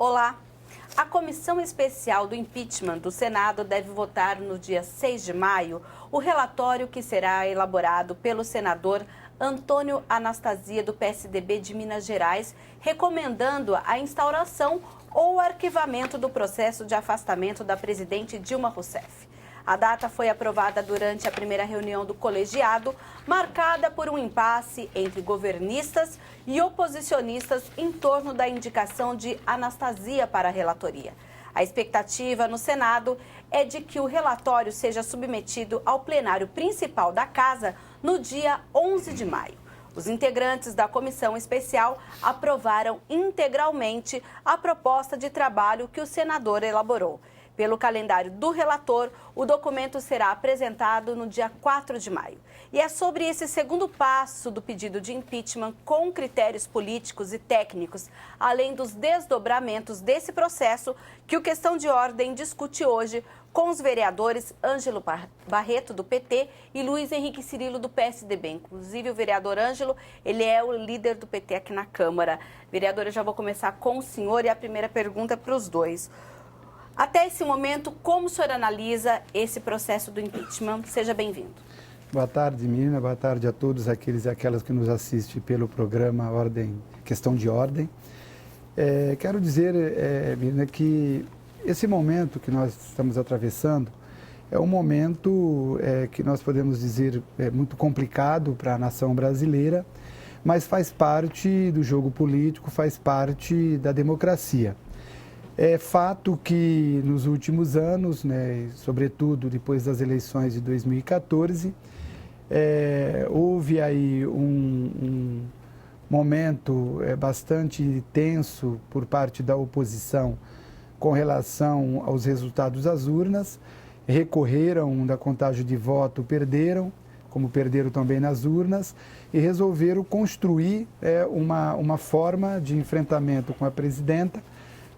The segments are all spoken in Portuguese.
Olá! A Comissão Especial do Impeachment do Senado deve votar no dia 6 de maio o relatório que será elaborado pelo senador Antônio Anastasia, do PSDB de Minas Gerais, recomendando a instauração ou arquivamento do processo de afastamento da presidente Dilma Rousseff. A data foi aprovada durante a primeira reunião do colegiado, marcada por um impasse entre governistas e oposicionistas em torno da indicação de Anastasia para a relatoria. A expectativa no Senado é de que o relatório seja submetido ao plenário principal da Casa no dia 11 de maio. Os integrantes da comissão especial aprovaram integralmente a proposta de trabalho que o senador elaborou. Pelo calendário do relator, o documento será apresentado no dia 4 de maio. E é sobre esse segundo passo do pedido de impeachment, com critérios políticos e técnicos, além dos desdobramentos desse processo, que o Questão de Ordem discute hoje com os vereadores Ângelo Barreto, do PT, e Luiz Henrique Cirilo, do PSDB. Inclusive, o vereador Ângelo, ele é o líder do PT aqui na Câmara. Vereador, eu já vou começar com o senhor e a primeira pergunta é para os dois. Até esse momento, como o senhor analisa esse processo do impeachment? Seja bem-vindo. Boa tarde, Mirna. Boa tarde a todos aqueles e aquelas que nos assistem pelo programa Questão de Ordem. Quero dizer, Mirna, que esse momento que nós estamos atravessando é um momento que nós podemos dizer muito complicado para a nação brasileira, mas faz parte do jogo político, faz parte da democracia. É fato que nos últimos anos, né, sobretudo depois das eleições de 2014, houve aí um momento bastante tenso por parte da oposição com relação aos resultados das urnas. Recorreram da contagem de voto, perderam, como perderam também nas urnas, e resolveram construir uma forma de enfrentamento com a presidenta,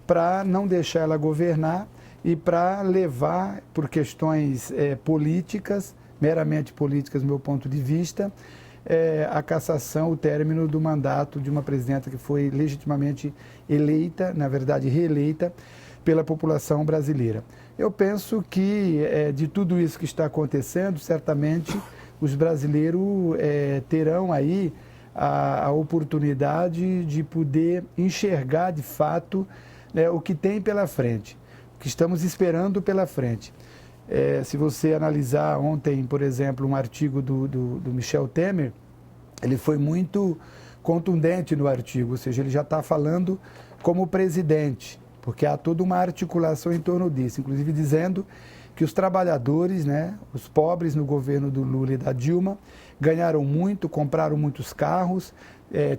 para não deixar ela governar e para levar, por questões políticas, meramente políticas do meu ponto de vista, a cassação, o término do mandato de uma presidenta que foi legitimamente eleita, na verdade reeleita, pela população brasileira. Eu penso que de tudo isso que está acontecendo, certamente os brasileiros terão aí a oportunidade de poder enxergar de fato o que tem pela frente, o que estamos esperando pela frente. Se você analisar ontem, por exemplo, um artigo do Michel Temer, ele foi muito contundente no artigo, ou seja, ele já está falando como presidente, porque há toda uma articulação em torno disso, inclusive dizendo que os trabalhadores, os pobres no governo do Lula e da Dilma, ganharam muito, compraram muitos carros,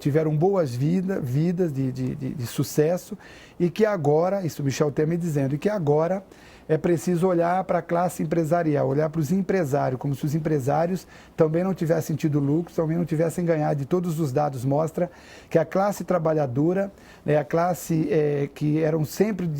tiveram boas vidas de sucesso, e que agora, isso Michel Temer dizendo, e que agora é preciso olhar para a classe empresarial, olhar para os empresários, como se os empresários também não tivessem tido lucro, também não tivessem ganhado. E todos os dados mostram que a classe trabalhadora, a classe que eram sempre,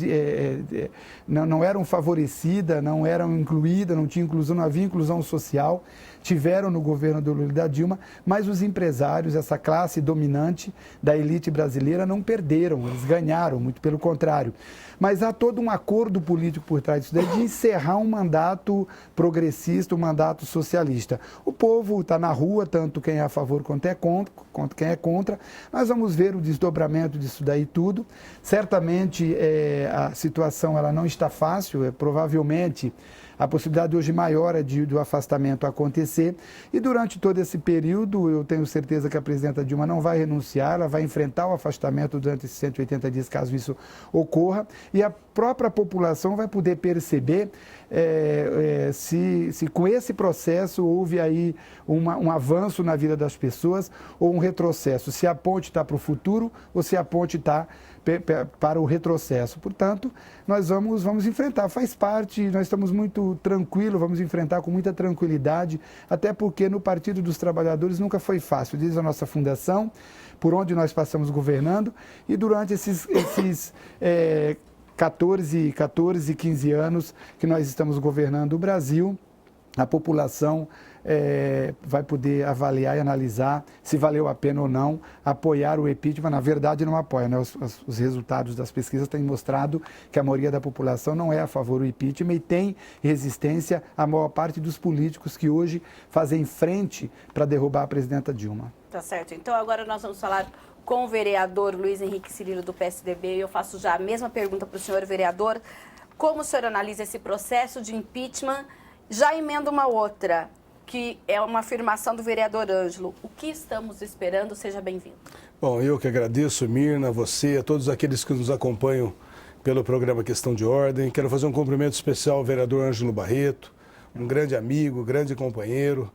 não eram favorecida, não eram incluída, não tinha inclusão, não havia inclusão social, tiveram no governo do Lula e da Dilma, mas os empresários, essa classe dominante da elite brasileira, não perderam, eles ganharam, muito pelo contrário. Mas há todo um acordo político por trás disso daí, de encerrar um mandato progressista, um mandato socialista. O povo está na rua, tanto quem é a favor quanto quem é contra. Nós vamos ver o desdobramento disso daí tudo. Certamente a situação ela não está fácil, provavelmente a possibilidade hoje maior é do afastamento acontecer, e durante todo esse período eu tenho certeza que a presidenta Dilma não vai renunciar, ela vai enfrentar o afastamento durante esses 180 dias, caso isso ocorra, e a própria população vai poder perceber se com esse processo houve aí um avanço na vida das pessoas ou um retrocesso, se a ponte está para o futuro ou se a ponte está para o retrocesso. Portanto, nós vamos enfrentar, faz parte, nós estamos muito tranquilos, vamos enfrentar com muita tranquilidade, até porque no Partido dos Trabalhadores nunca foi fácil, desde a nossa fundação, por onde nós passamos governando, e durante esses 14, 15 anos que nós estamos governando o Brasil, a população vai poder avaliar e analisar se valeu a pena ou não apoiar o impeachment. Na verdade, não apoia, né? Os resultados das pesquisas têm mostrado que a maioria da população não é a favor do impeachment e tem resistência à maior parte dos políticos que hoje fazem frente para derrubar a presidenta Dilma. Tá certo. Então, agora nós vamos falar com o vereador Luiz Henrique Cirilo, do PSDB. E eu faço já a mesma pergunta para o senhor vereador. Como o senhor analisa esse processo de impeachment? Já emendo uma outra, que é uma afirmação do vereador Ângelo. O que estamos esperando? Seja bem-vindo. Bom, eu que agradeço, Mirna, você, a todos aqueles que nos acompanham pelo programa Questão de Ordem. Quero fazer um cumprimento especial ao vereador Ângelo Barreto, um grande amigo, grande companheiro,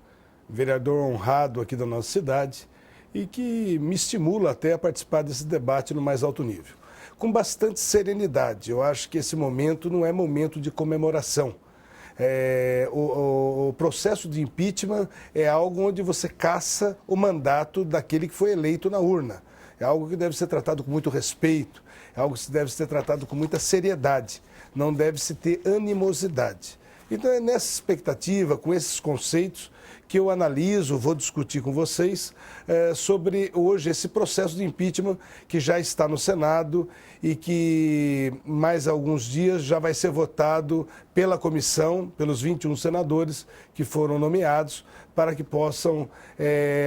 vereador honrado aqui da nossa cidade e que me estimula até a participar desse debate no mais alto nível. Com bastante serenidade. Eu acho que esse momento não é momento de comemoração. O processo de impeachment é algo onde você caça o mandato daquele que foi eleito na urna. É algo que deve ser tratado com muito respeito, é algo que deve ser tratado com muita seriedade, não deve se ter animosidade. Então é nessa expectativa, com esses conceitos, que eu analiso, vou discutir com vocês sobre hoje esse processo de impeachment que já está no Senado e que mais alguns dias já vai ser votado pela comissão, pelos 21 senadores que foram nomeados para que possam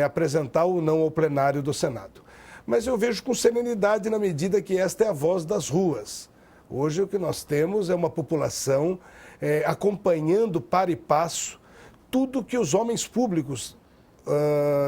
apresentar ou não ao plenário do Senado. Mas eu vejo com serenidade na medida que esta é a voz das ruas. Hoje o que nós temos é uma população acompanhando para e passo tudo que os homens públicos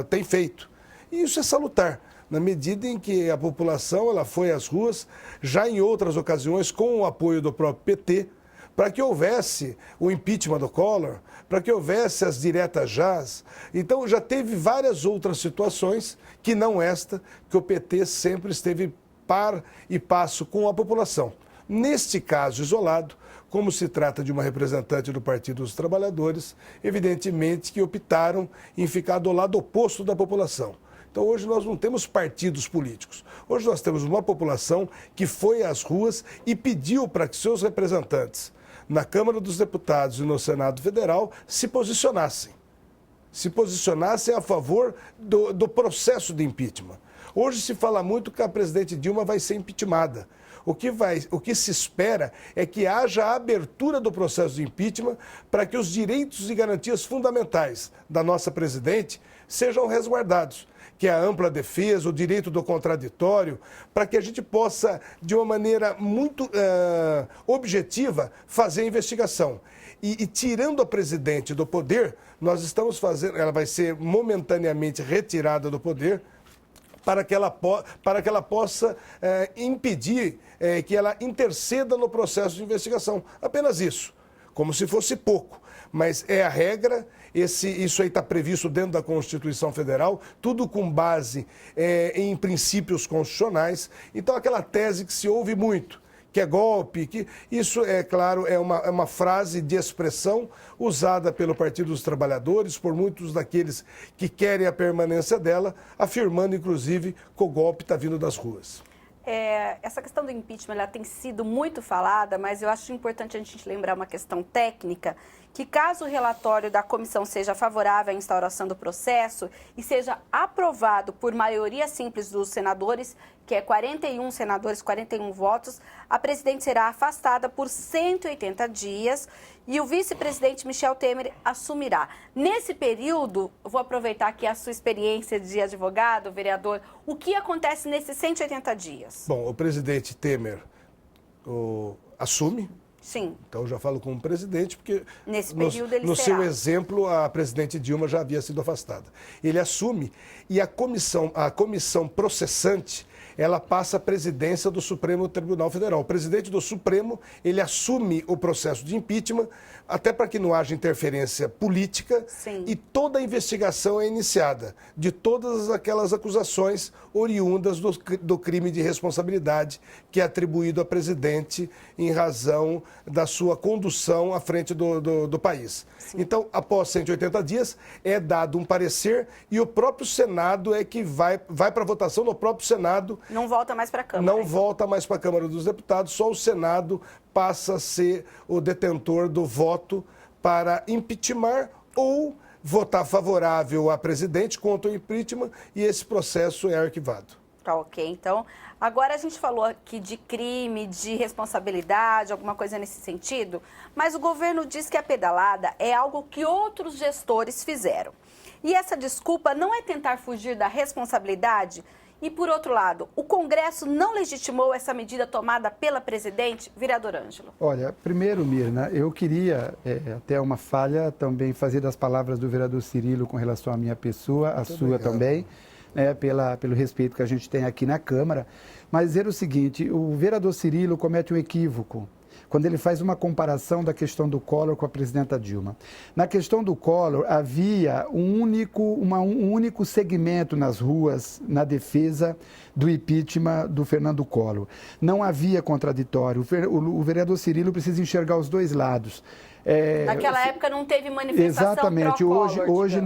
têm feito. E isso é salutar, na medida em que a população ela foi às ruas, já em outras ocasiões, com o apoio do próprio PT, para que houvesse o impeachment do Collor, para que houvesse as diretas jás. Então já teve várias outras situações, que não esta, que o PT sempre esteve par e passo com a população. Neste caso isolado, como se trata de uma representante do Partido dos Trabalhadores, evidentemente que optaram em ficar do lado oposto da população. Então hoje nós não temos partidos políticos. Hoje nós temos uma população que foi às ruas e pediu para que seus representantes na Câmara dos Deputados e no Senado Federal se posicionassem. Se posicionassem a favor do processo de impeachment. Hoje se fala muito que a presidente Dilma vai ser impeachmentada. O que se espera é que haja a abertura do processo de impeachment para que os direitos e garantias fundamentais da nossa presidente sejam resguardados, que é a ampla defesa, o direito do contraditório, para que a gente possa, de uma maneira muito objetiva, fazer a investigação. E tirando a presidente do poder, nós estamos fazendo, ela vai ser momentaneamente retirada do poder, para que ela possa impedir que ela interceda no processo de investigação. Apenas isso, como se fosse pouco. Mas é a regra, isso aí está previsto dentro da Constituição Federal, tudo com base em princípios constitucionais. Então, aquela tese que se ouve muito, que é golpe, que isso, é claro, é uma frase de expressão usada pelo Partido dos Trabalhadores, por muitos daqueles que querem a permanência dela, afirmando, inclusive, que o golpe está vindo das ruas. Essa questão do impeachment ela tem sido muito falada, mas eu acho importante a gente lembrar uma questão técnica, que caso o relatório da comissão seja favorável à instauração do processo e seja aprovado por maioria simples dos senadores, que é 41 senadores, 41 votos, a presidente será afastada por 180 dias e o vice-presidente Michel Temer assumirá. Nesse período, eu vou aproveitar aqui a sua experiência de advogado, vereador, o que acontece nesses 180 dias? Bom, o presidente Temer assume. Sim. Então, eu já falo como presidente, porque nesse período ele no será. seu exemplo, a presidente Dilma já havia sido afastada. Ele assume e a comissão processante, ela passa a presidência do Supremo Tribunal Federal. O presidente do Supremo, ele assume o processo de impeachment, até para que não haja interferência política. Sim. E toda a investigação é iniciada de todas aquelas acusações oriundas do crime de responsabilidade que é atribuído à presidente em razão da sua condução à frente do país. Sim. Então, após 180 dias, é dado um parecer e o próprio Senado é que vai para votação no próprio Senado. Não volta mais para a Câmara. Não volta mais para a Câmara dos Deputados, só o Senado passa a ser o detentor do voto para impeachment ou votar favorável a presidente contra o impeachment e esse processo é arquivado. Tá ok, então, agora a gente falou aqui de crime, de responsabilidade, alguma coisa nesse sentido, mas o governo diz que a pedalada é algo que outros gestores fizeram. E essa desculpa não é tentar fugir da responsabilidade? E, por outro lado, o Congresso não legitimou essa medida tomada pela presidente, vereador Ângelo? Olha, primeiro, Mirna, eu queria, até uma falha, também fazer das palavras do vereador Cirilo com relação à minha pessoa, a Muito sua obrigado. também, pelo respeito que a gente tem aqui na Câmara, mas dizer o seguinte, o vereador Cirilo comete um equívoco quando ele faz uma comparação da questão do Collor com a presidenta Dilma. Na questão do Collor, havia um único segmento nas ruas na defesa do impeachment do Fernando Collor. Não havia contraditório. O vereador Cirilo precisa enxergar os dois lados. Naquela época não teve manifestação exatamente. Hoje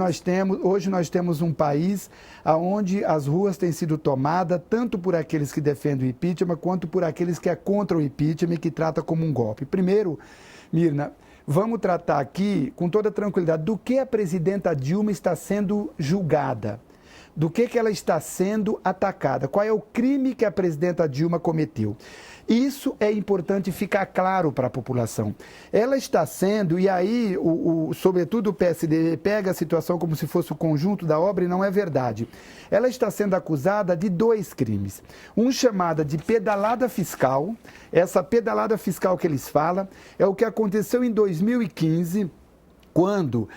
nós temos um país onde as ruas têm sido tomadas tanto por aqueles que defendem o impeachment quanto por aqueles que é contra o impeachment e que trata como um golpe. Primeiro, Mirna, vamos tratar aqui com toda tranquilidade do que a presidenta Dilma está sendo julgada. Do que ela está sendo atacada, qual é o crime que a presidenta Dilma cometeu. Isso é importante ficar claro para a população. Ela está sendo, e aí, sobretudo o PSD, pega a situação como se fosse o conjunto da obra e não é verdade. Ela está sendo acusada de 2 crimes. Um chamado de pedalada fiscal, essa pedalada fiscal que eles falam, é o que aconteceu em 2015, quando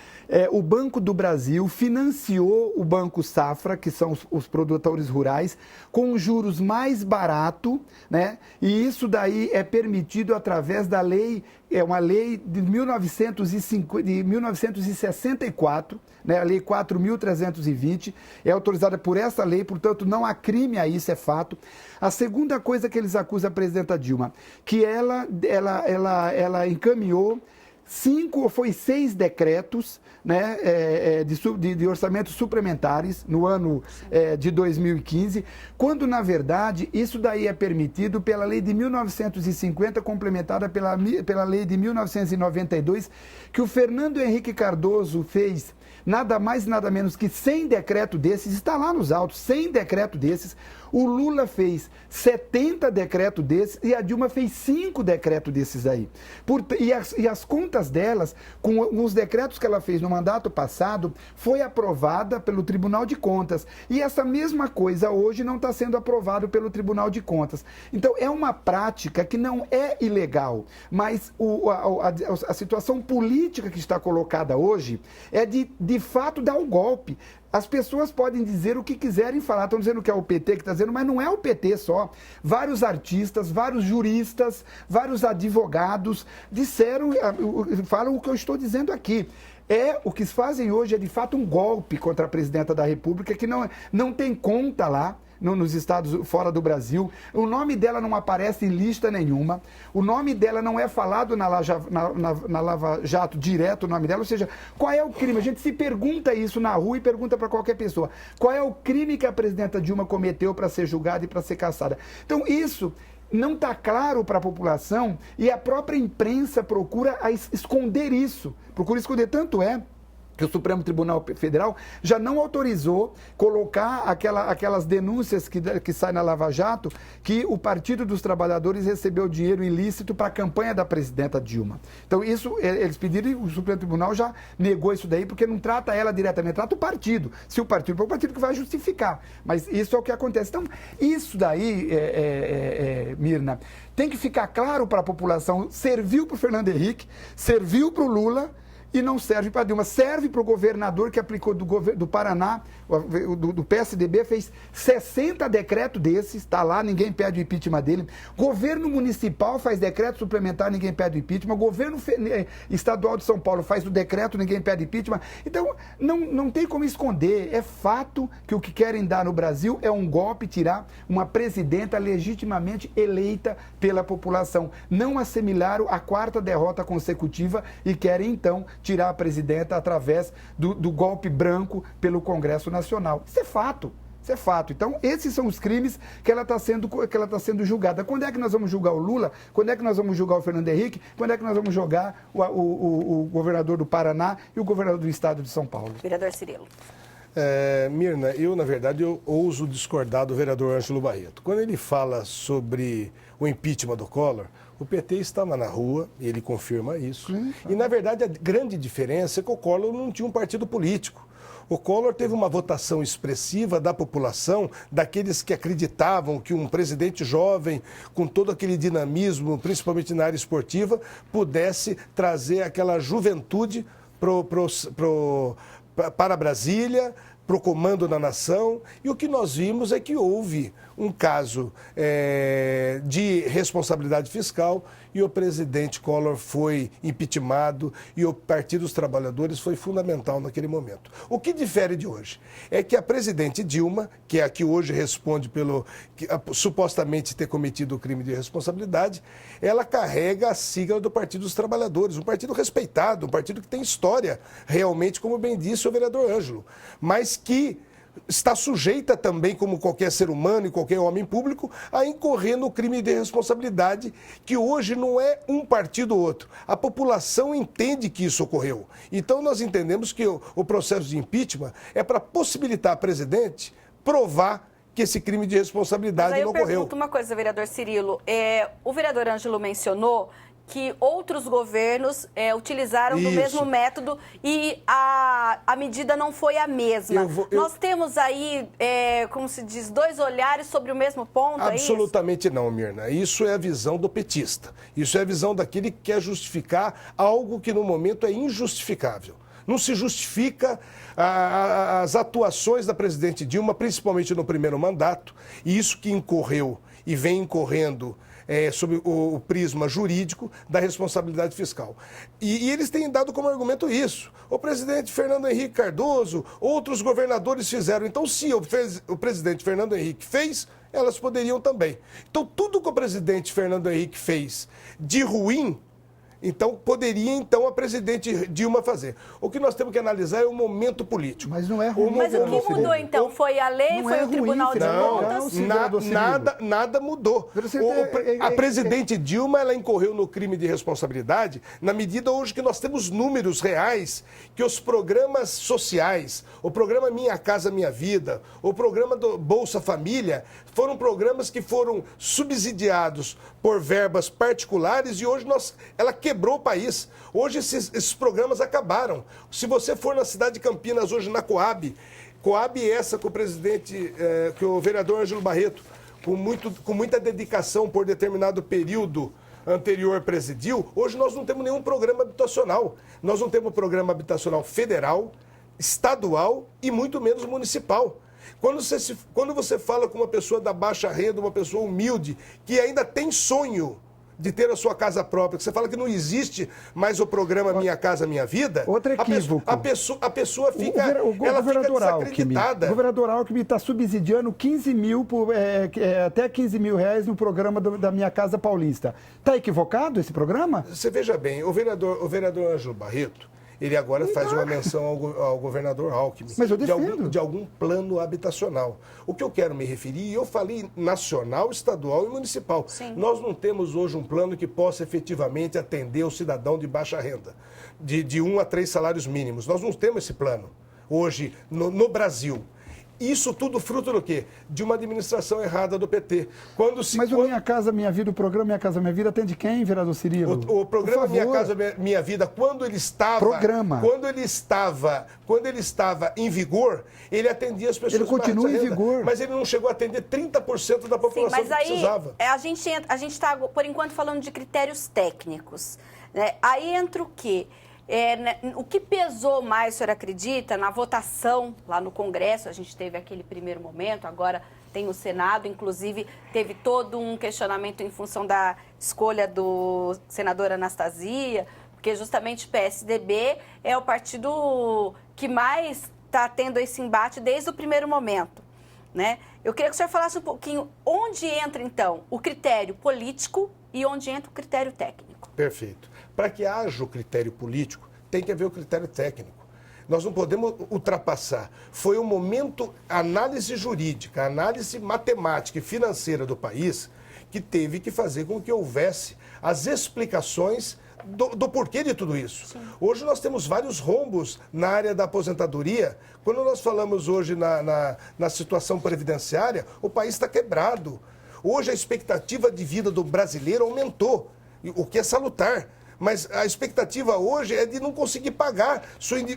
o Banco do Brasil financiou o Banco Safra, que são os produtores rurais, com juros mais barato, né? E isso daí é permitido através da lei, uma lei de 1964, né? A lei 4.320, é autorizada por essa lei, portanto não há crime a isso, é fato. A segunda coisa que eles acusam a presidenta Dilma, que ela encaminhou 5 ou foi 6 decretos, né, de orçamentos suplementares no ano de 2015, quando, na verdade, isso daí é permitido pela lei de 1950, complementada pela lei de 1992, que o Fernando Henrique Cardoso fez nada mais nada menos que 100 decretos desses, está lá nos autos, 100 decretos desses. O Lula fez 70 decretos desses e a Dilma fez 5 decretos desses aí. E as contas delas, com os decretos que ela fez no mandato passado, foi aprovada pelo Tribunal de Contas. E essa mesma coisa hoje não está sendo aprovada pelo Tribunal de Contas. Então, é uma prática que não é ilegal, mas a situação política que está colocada hoje é de fato dar o golpe. As pessoas podem dizer o que quiserem falar, estão dizendo que é o PT que está dizendo, mas não é o PT só. Vários artistas, vários juristas, vários advogados falam o que eu estou dizendo aqui. O que fazem hoje é de fato um golpe contra a presidenta da República, que não tem conta lá nos estados fora do Brasil. O nome dela não aparece em lista nenhuma. O nome dela não é falado na Lava Jato direto, o nome dela. Ou seja, qual é o crime? A gente se pergunta isso na rua e pergunta para qualquer pessoa. Qual é o crime que a presidenta Dilma cometeu para ser julgada e para ser cassada? Então, isso não está claro para a população e a própria imprensa procura esconder isso. Procura esconder. Tanto é que o Supremo Tribunal Federal já não autorizou colocar aquelas denúncias que saem na Lava Jato, que o Partido dos Trabalhadores recebeu dinheiro ilícito para a campanha da presidenta Dilma. Então, isso eles pediram e o Supremo Tribunal já negou isso daí, porque não trata ela diretamente, trata o partido. Se o partido for o partido que vai justificar. Mas isso é o que acontece. Então, isso daí, Mirna, tem que ficar claro para a população, serviu para o Fernando Henrique, serviu para o Lula, e não serve para Dilma. Serve para o governador que aplicou do Paraná, do PSDB, fez 60 decretos desses, está lá, ninguém pede o impeachment dele. Governo municipal faz decreto suplementar, ninguém pede o impeachment. Governo estadual de São Paulo faz o decreto, ninguém pede impeachment. Então, não tem como esconder. É fato que o que querem dar no Brasil é um golpe, tirar uma presidenta legitimamente eleita pela população. Não assimilaram a 4ª derrota consecutiva e querem, então, tirar a presidenta através do golpe branco pelo Congresso Nacional. Isso é fato. Isso é fato. Então, esses são os crimes que ela está sendo julgada. Quando é que nós vamos julgar o Lula? Quando é que nós vamos julgar o Fernando Henrique? Quando é que nós vamos julgar o governador do Paraná e o governador do estado de São Paulo? Vereador Cirilo. Mirna, na verdade, eu ouso discordar do vereador Ângelo Barreto. Quando ele fala sobre o impeachment do Collor, o PT estava na rua, ele confirma isso. E, na verdade, a grande diferença é que o Collor não tinha um partido político. O Collor teve uma votação expressiva da população, daqueles que acreditavam que um presidente jovem, com todo aquele dinamismo, principalmente na área esportiva, pudesse trazer aquela juventude para Brasília, para o comando da nação. E o que nós vimos é que houve um caso de responsabilidade fiscal e o presidente Collor foi impeachmentado e o Partido dos Trabalhadores foi fundamental naquele momento. O que difere de hoje é que a presidente Dilma, que é a que hoje responde pelo supostamente ter cometido o crime de responsabilidade, ela carrega a sigla do Partido dos Trabalhadores, um partido respeitado, um partido que tem história, realmente, como bem disse o vereador Ângelo, mas que está sujeita também, como qualquer ser humano e qualquer homem público, a incorrer no crime de responsabilidade, que hoje não é um partido ou outro. A população entende que isso ocorreu. Então, nós entendemos que o processo de impeachment é para possibilitar a presidente provar que esse crime de responsabilidade não ocorreu. Eu pergunto uma coisa, vereador Cirilo. O vereador Ângelo mencionou que outros governos utilizaram do mesmo método e a medida não foi a mesma. Nós temos aí, como se diz, dois olhares sobre o mesmo ponto, Absolutamente não, Mirna. Isso é a visão do petista. Isso é a visão daquele que quer justificar algo que no momento é injustificável. Não se justifica as atuações da presidente Dilma, principalmente no primeiro mandato, e isso que incorreu e vem incorrendo sob o prisma jurídico da responsabilidade fiscal. E eles têm dado como argumento isso. O presidente Fernando Henrique Cardoso, outros governadores fizeram. Então, se o presidente Fernando Henrique fez, elas poderiam também. Então, tudo que o presidente Fernando Henrique fez de ruim, então, poderia, a presidente Dilma fazer. O que nós temos que analisar é o momento político. Mas não é ruim. Mas o que mudou, então? Foi a lei? Foi o Tribunal de Contas? Nada mudou. A presidente Dilma, ela incorreu no crime de responsabilidade na medida hoje que nós temos números reais que os programas sociais, o programa Minha Casa Minha Vida, o programa do Bolsa Família, foram programas que foram subsidiados por verbas particulares e hoje ela quebrou o país. Hoje esses programas acabaram. Se você for na cidade de Campinas hoje, na Coab essa que o presidente, que o vereador Ângelo Barreto, com muita dedicação por determinado período anterior presidiu, hoje nós não temos nenhum programa habitacional. Nós não temos programa habitacional federal, estadual e muito menos municipal. Quando você fala com uma pessoa da baixa renda, uma pessoa humilde, que ainda tem sonho de ter a sua casa própria, que você fala que não existe mais o programa Minha Casa Minha Vida, outro equívoco. A pessoa fica, ela fica desacreditada. O governador Alckmin está subsidiando 15 mil, até 15 mil reais no programa da Minha Casa Paulista. Está equivocado esse programa? Você veja bem, o vereador Ângelo Barreto, ele agora faz uma menção ao governador Alckmin. Mas eu defendo. De algum plano habitacional. O que eu quero me referir, eu falei nacional, estadual e municipal. Sim. Nós não temos hoje um plano que possa efetivamente atender o cidadão de baixa renda, de 1 a 3 salários mínimos. Nós não temos esse plano hoje no Brasil. Isso tudo fruto do quê? De uma administração errada do PT. Mas o Minha Casa Minha Vida, o programa Minha Casa Minha Vida atende quem, vereador Cirilo? O programa Minha Casa Minha Vida, quando ele estava em vigor, ele atendia as pessoas. Ele continua em vigor. Mas ele não chegou a atender 30% da população. Sim, mas que precisava. A gente está, por enquanto, falando de critérios técnicos, né? Aí entra o quê? O que pesou mais, o senhor acredita, na votação lá no Congresso? A gente teve aquele primeiro momento, agora tem o Senado, inclusive teve todo um questionamento em função da escolha do senador Anastasia, porque justamente o PSDB é o partido que mais está tendo esse embate desde o primeiro momento, né? Eu queria que o senhor falasse um pouquinho onde entra, então, o critério político e onde entra o critério técnico. Perfeito. Para que haja o critério político, tem que haver o critério técnico. nós não podemos ultrapassar. Foi um momento, análise jurídica, análise matemática e financeira do país, que teve que fazer com que houvesse as explicações do porquê de tudo isso. Sim. Hoje nós temos vários rombos na área da aposentadoria. Quando nós falamos hoje na situação previdenciária, o país está quebrado. Hoje a expectativa de vida do brasileiro aumentou, o que é salutar. Mas a expectativa hoje é de não conseguir pagar.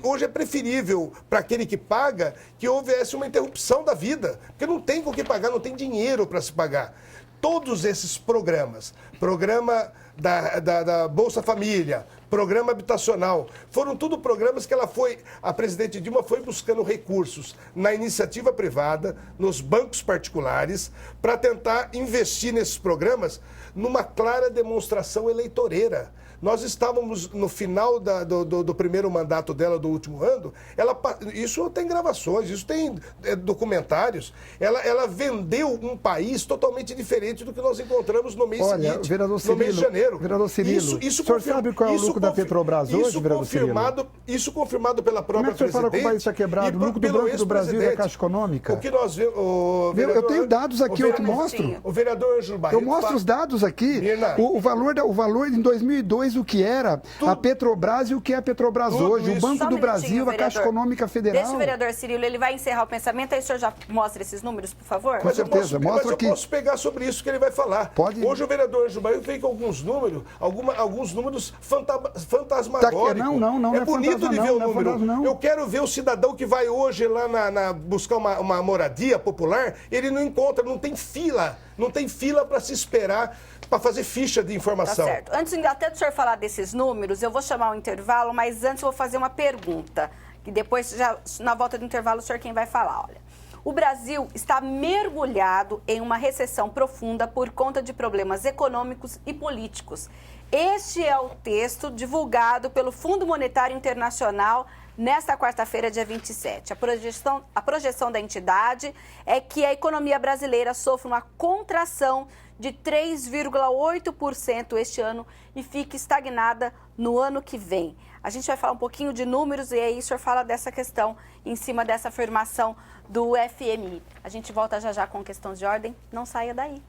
Hoje é preferível para aquele que paga que houvesse uma interrupção da vida, porque não tem com o que pagar, não tem dinheiro para se pagar. Todos esses programas, programa da Bolsa Família, programa habitacional, foram tudo programas que a presidente Dilma foi buscando recursos na iniciativa privada, nos bancos particulares, para tentar investir nesses programas numa clara demonstração eleitoreira. Nós estávamos no final do primeiro mandato dela, do último ano, isso tem gravações, isso tem documentários, ela vendeu um país totalmente diferente do que nós encontramos no mês seguinte, no mês de janeiro. Vereador Cirilo, o senhor sabe qual é o lucro da Petrobras hoje, vereador Cirilo? Isso confirmado pela própria presidente. Como é que o senhor fala que o país está quebrado? O lucro do Banco do Brasil e da Caixa Econômica? O que nós vemos... Eu tenho dados aqui, eu te mostro. O vereador Ângelo Barreto... Eu mostro os dados aqui. O valor em 2002, o que era a Petrobras e o que é a Petrobras hoje, o Banco do Brasil, a Caixa Econômica Federal. Deixa o vereador Cirilo, ele vai encerrar o pensamento, aí o senhor já mostra esses números, por favor? Com certeza, mostra aqui. Eu posso pegar sobre isso que ele vai falar. Pode. Hoje o vereador Ângelo Barreto veio com alguns números fantasmagóricos. Não é bonito de ver o número. Não. Eu quero ver o cidadão que vai hoje lá buscar uma moradia popular, ele não encontra, não tem fila para se esperar para fazer ficha de informação. Tá certo. Antes até do senhor falar desses números, eu vou chamar um intervalo, mas antes eu vou fazer uma pergunta, que depois, já na volta do intervalo, o senhor quem vai falar. Olha, o Brasil está mergulhado em uma recessão profunda por conta de problemas econômicos e políticos. Este é o texto divulgado pelo Fundo Monetário Internacional nesta quarta-feira, dia 27. A projeção da entidade é que a economia brasileira sofre uma contração de 3,8% este ano e fique estagnada no ano que vem. A gente vai falar um pouquinho de números e aí o senhor fala dessa questão em cima dessa afirmação do FMI. A gente volta já com questões de ordem, não saia daí.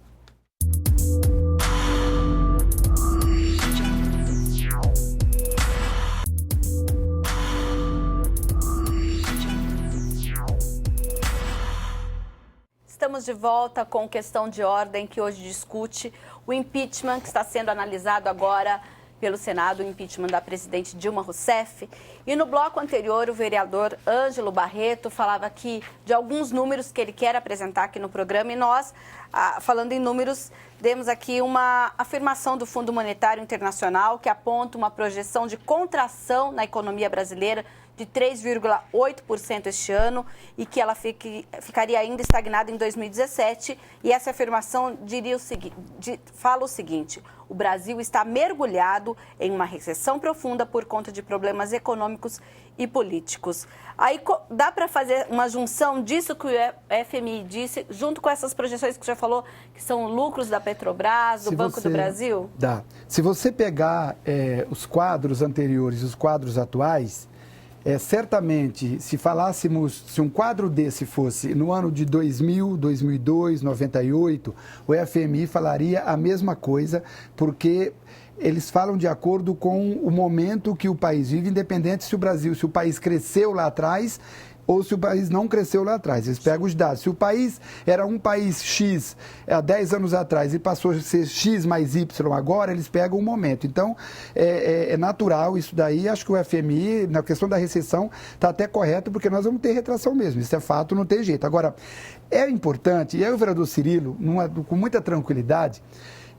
Estamos de volta com questão de ordem que hoje discute o impeachment que está sendo analisado agora pelo Senado, o impeachment da presidente Dilma Rousseff. E no bloco anterior, o vereador Ângelo Barreto falava aqui de alguns números que ele quer apresentar aqui no programa e nós, falando em números, demos aqui uma afirmação do Fundo Monetário Internacional que aponta uma projeção de contração na economia brasileira de 3,8% este ano e que ela ficaria ainda estagnada em 2017. E essa afirmação fala o seguinte: o Brasil está mergulhado em uma recessão profunda por conta de problemas econômicos e políticos. Aí dá para fazer uma junção disso que o FMI disse, junto com essas projeções que o senhor falou, que são lucros da Petrobras, do Banco do Brasil? Dá. Se você pegar os quadros anteriores e os quadros atuais, certamente, se um quadro desse fosse no ano de 2000, 2002, 98, o FMI falaria a mesma coisa, porque eles falam de acordo com o momento que o país vive, independente se o país cresceu lá atrás ou se o país não cresceu lá atrás. Eles pegam os dados. Se o país era um país X há 10 anos atrás e passou a ser X mais Y agora, eles pegam o momento. Então, é natural isso daí. Acho que o FMI, na questão da recessão, está até correto, porque nós vamos ter retração mesmo. Isso é fato, não tem jeito. Agora, é importante, e aí o vereador Cirilo, com muita tranquilidade,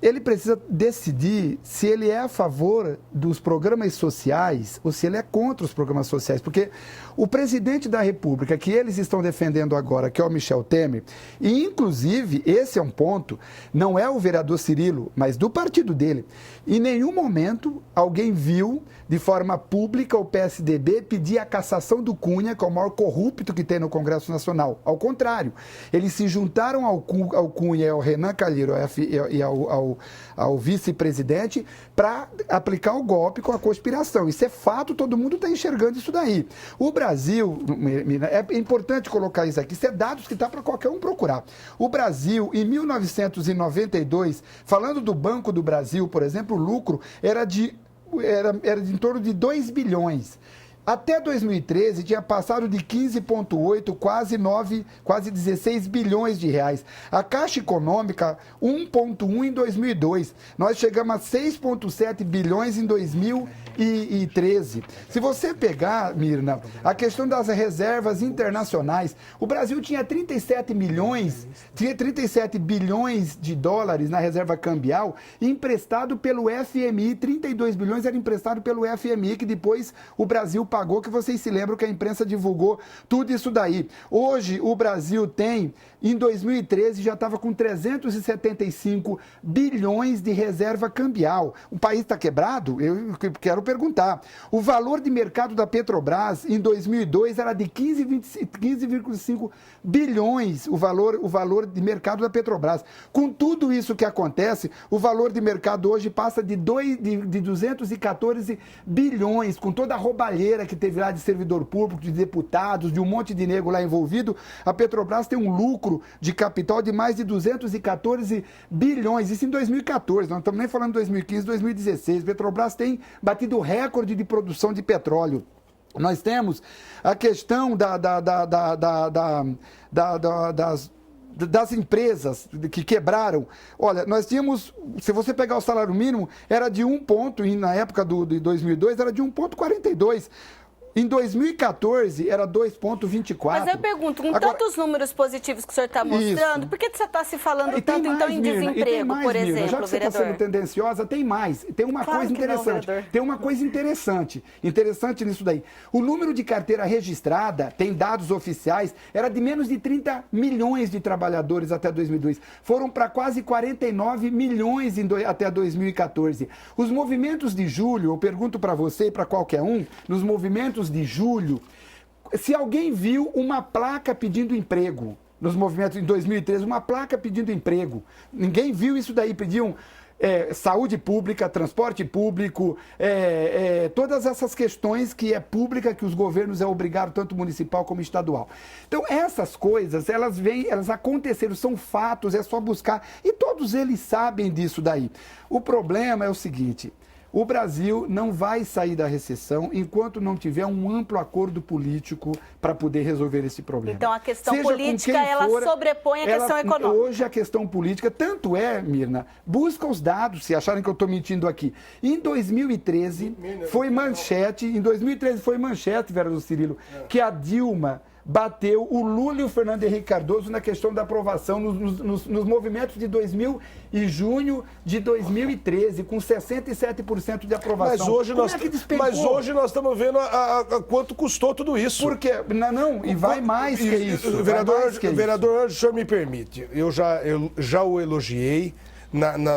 ele precisa decidir se ele é a favor dos programas sociais ou se ele é contra os programas sociais, porque o presidente da República, que eles estão defendendo agora, que é o Michel Temer, e inclusive, esse é um ponto, não é o vereador Cirilo, mas do partido dele, em nenhum momento alguém viu de forma pública o PSDB pedir a cassação do Cunha, que é o maior corrupto que tem no Congresso Nacional. Ao contrário, eles se juntaram ao Cunha, ao Renan Calheiro e ao ao vice-presidente para aplicar o golpe com a conspiração. Isso é fato, todo mundo está enxergando isso daí. O Brasil, é importante colocar isso aqui, isso é dados que está para qualquer um procurar. O Brasil, em 1992, falando do Banco do Brasil, por exemplo, o lucro era de em torno de 2 bilhões. Até 2013, tinha passado de 15,8, quase 16 bilhões de reais. A Caixa Econômica, 1,1 em 2002. Nós chegamos a 6,7 bilhões em 2013. Se você pegar, Mirna, a questão das reservas internacionais, o Brasil tinha 37 bilhões de dólares na reserva cambial, emprestado pelo FMI. 32 bilhões era emprestado pelo FMI, que depois o Brasil pagou, que vocês se lembram que a imprensa divulgou tudo isso daí. Hoje, o Brasil tem, em 2013, já estava com 375 bilhões de reserva cambial. O país está quebrado? Eu quero perguntar. O valor de mercado da Petrobras, em 2002, era de 15,5 bilhões, o valor de mercado da Petrobras. Com tudo isso que acontece, o valor de mercado hoje passa de 214 bilhões, com toda a roubalheira que teve lá de servidor público, de deputados, de um monte de nego lá envolvido. A Petrobras tem um lucro de capital de mais de 214 bilhões. Isso em 2014, não estamos nem falando de 2015, 2016. A Petrobras tem batido recorde de produção de petróleo. Nós temos a questão das empresas que quebraram. Olha, nós tínhamos, se você pegar o salário mínimo, era de 1 ponto, e na época de 2002 era de 1,42. Em 2014, era 2,24. Mas eu pergunto, com tantos números positivos que o senhor está mostrando, isso. Por que você está se falando tanto, então, em desemprego, por exemplo, já que você está sendo tendenciosa, tem mais. Tem uma coisa interessante. Tem uma coisa interessante nisso daí. O número de carteira registrada, tem dados oficiais, era de menos de 30 milhões de trabalhadores até 2002. Foram para quase 49 milhões até 2014. Os movimentos de julho, eu pergunto para você e para qualquer um, nos movimentos de julho, se alguém viu uma placa pedindo emprego, nos movimentos em 2013, uma placa pedindo emprego, ninguém viu isso daí, pediam saúde pública, transporte público, todas essas questões que é pública, que os governos é obrigado, tanto municipal como estadual. Então, essas coisas, elas aconteceram, são fatos, é só buscar, e todos eles sabem disso daí. O problema é o seguinte: o Brasil não vai sair da recessão enquanto não tiver um amplo acordo político para poder resolver esse problema. Então, a questão política, ela sobrepõe a questão econômica. Hoje, a questão política, tanto é, Mirna, busca os dados, se acharem que eu estou mentindo aqui. Em 2013, foi manchete, vereador Cirilo, que a Dilma bateu o Lula e o Fernando Henrique Cardoso na questão da aprovação nos movimentos de junho de 2013, com 67% de aprovação. Mas hoje nós estamos vendo a quanto custou tudo isso. Porque e vai mais que isso. Vereador, o senhor me permite, eu já o elogiei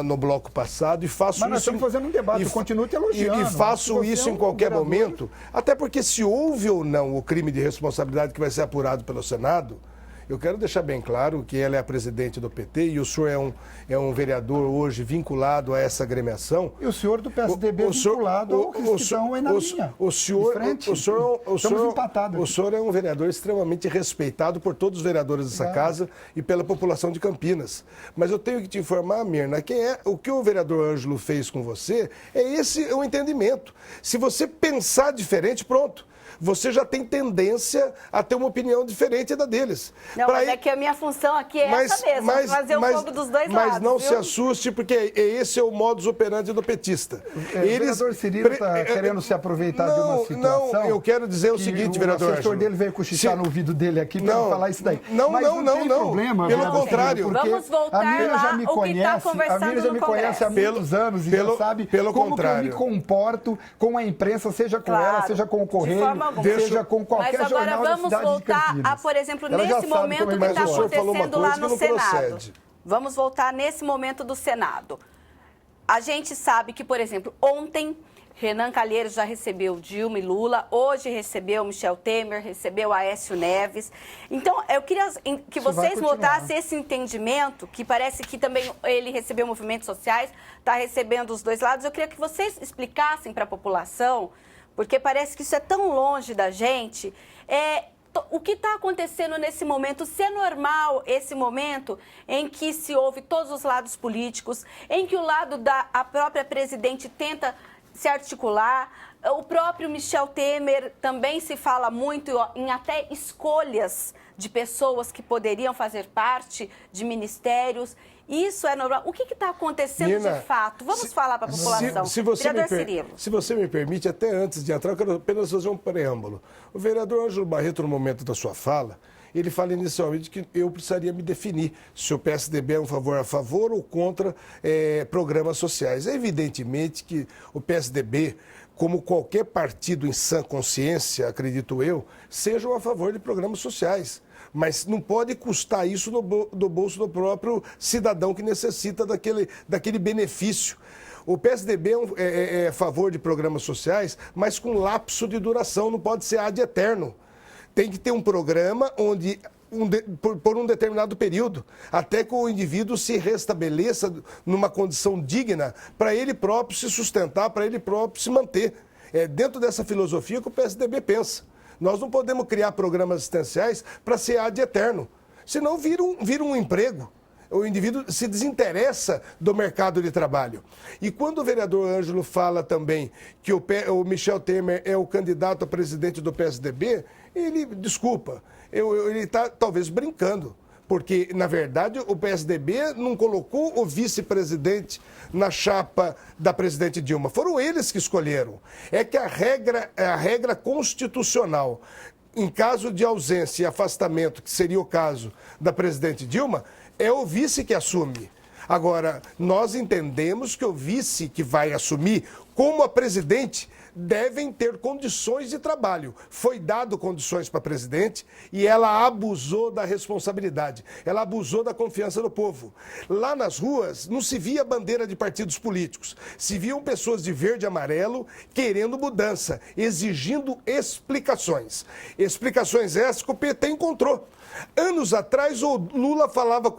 no bloco passado e faço isso... Mas nós estamos fazendo um debate, eu continuo te elogiando. E faço isso em qualquer momento, até porque se houve ou não o crime de responsabilidade que vai ser apurado pelo Senado, eu quero deixar bem claro que ela é a presidente do PT e o senhor é um vereador hoje vinculado a essa agremiação. E o senhor do PSDB vinculado ao que estão aí na linha. O senhor é um vereador extremamente respeitado por todos os vereadores dessa casa e pela população de Campinas. Mas eu tenho que te informar, Mirna, o que o vereador Ângelo fez com você, esse o entendimento. Se você pensar diferente, pronto. Você já tem tendência a ter uma opinião diferente da deles. Não, mas é que a minha função aqui é essa mesmo, fazer o jogo dos dois lados. Mas não se assuste, porque esse é o modus operandi do petista. O vereador Cirilo está querendo se aproveitar de uma situação... Não, eu quero dizer o seguinte, vereador Ângelo. O assessor dele veio cochichar no ouvido dele aqui para falar isso daí. Não. Problema, pelo contrário. Vamos voltar lá o que está conversando no Congresso. A Miriam já me conhece há muitos anos e já sabe como que eu me comporto com a imprensa, seja com ela, seja com o Correio, seja com qualquer jornal da cidade de Campinas. Mas agora vamos voltar por exemplo, nesse momento que está acontecendo lá no Senado. Vamos voltar nesse momento do Senado. A gente sabe que, por exemplo, ontem Renan Calheiros já recebeu Dilma e Lula, hoje recebeu Michel Temer, recebeu Aécio Neves. Então, eu queria que vocês notassem esse entendimento, que parece que também ele recebeu movimentos sociais, está recebendo os dois lados. Eu queria que vocês explicassem para a população, porque parece que isso é tão longe da gente, o que está acontecendo nesse momento, se é normal esse momento em que se ouve todos os lados políticos, em que o lado a própria presidente tenta se articular, o próprio Michel Temer também se fala muito em até escolhas de pessoas que poderiam fazer parte de ministérios. Isso é normal. O que está acontecendo, Nina, de fato? Vamos falar para a população. Se você me permite, até antes de entrar, eu quero apenas fazer um preâmbulo. O vereador Ângelo Barreto, no momento da sua fala, ele fala inicialmente que eu precisaria me definir se o PSDB é a favor ou contra programas sociais. É evidentemente que o PSDB, como qualquer partido em sã consciência, acredito eu, sejam a favor de programas sociais. Mas não pode custar isso do bolso do próprio cidadão que necessita daquele benefício. O PSDB é a favor de programas sociais, mas com lapso de duração, não pode ser ad eterno. Tem que ter um programa onde, por um determinado período, até que o indivíduo se restabeleça numa condição digna para ele próprio se sustentar, para ele próprio se manter. É dentro dessa filosofia que o PSDB pensa. Nós não podemos criar programas assistenciais para ser ad eterno, senão vira um emprego. O indivíduo se desinteressa do mercado de trabalho. E quando o vereador Ângelo fala também que o Michel Temer é o candidato a presidente do PSDB, ele está talvez brincando. Porque, na verdade, o PSDB não colocou o vice-presidente na chapa da presidente Dilma. Foram eles que escolheram. É que a regra constitucional, em caso de ausência e afastamento, que seria o caso da presidente Dilma, é o vice que assume. Agora, nós entendemos que o vice que vai assumir, como a presidente, devem ter condições de trabalho. Foi dado condições para a presidente e ela abusou da responsabilidade. Ela abusou da confiança do povo. Lá nas ruas não se via bandeira de partidos políticos. Se viam pessoas de verde e amarelo querendo mudança, exigindo explicações. Explicações essas que o PT encontrou. Anos atrás, o Lula falava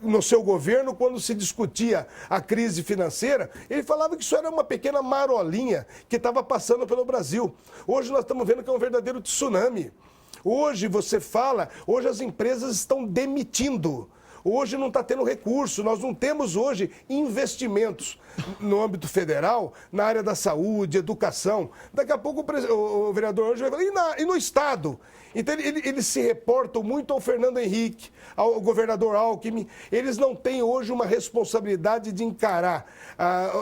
no seu governo, quando se discutia a crise financeira, ele falava que isso era uma pequena marolinha que estava passando pelo Brasil. Hoje nós estamos vendo que é um verdadeiro tsunami. Hoje hoje as empresas estão demitindo. Hoje não está tendo recurso, nós não temos hoje investimentos no âmbito federal, na área da saúde, educação. Daqui a pouco o vereador Ângelo vai falar, e no Estado? Então eles se reportam muito ao Fernando Henrique, ao governador Alckmin. Eles não têm hoje uma responsabilidade de encarar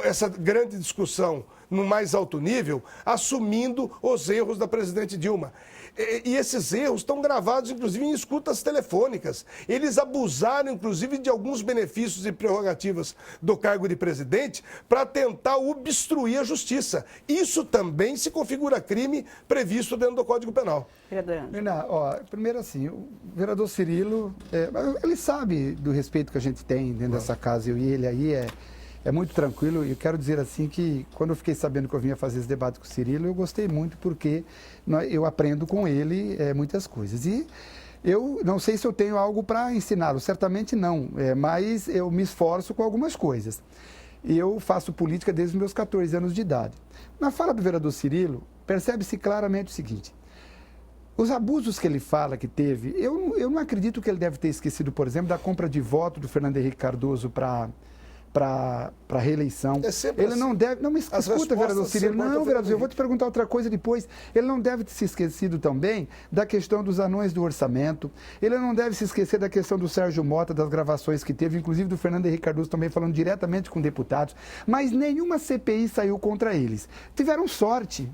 essa grande discussão no mais alto nível, assumindo os erros da presidente Dilma. E esses erros estão gravados, inclusive, em escutas telefônicas. Eles abusaram, inclusive, de alguns benefícios e prerrogativas do cargo de presidente para tentar obstruir a justiça. Isso também se configura crime previsto dentro do Código Penal. Primeiro assim, o vereador Cirilo, ele sabe do respeito que a gente tem dentro dessa casa, eu e ele aí é muito tranquilo. E eu quero dizer assim que quando eu fiquei sabendo que eu vinha fazer esse debate com o Cirilo, eu gostei muito porque eu aprendo com ele muitas coisas. E eu não sei se eu tenho algo para ensiná-lo, certamente não, mas eu me esforço com algumas coisas. Eu faço política desde os meus 14 anos de idade. Na fala do vereador Cirilo, percebe-se claramente o seguinte: os abusos que ele fala que teve, eu não acredito que ele deve ter esquecido, por exemplo, da compra de voto do Fernando Henrique Cardoso para reeleição. Ele não deve... Não me escuta, vereador Cirilo. Não, vereador, eu vou te perguntar outra coisa depois. Ele não deve ter se esquecido também da questão dos anões do orçamento. Ele não deve se esquecer da questão do Sérgio Mota, das gravações que teve, inclusive do Fernando Henrique Cardoso também falando diretamente com deputados. Mas nenhuma CPI saiu contra eles. Tiveram sorte,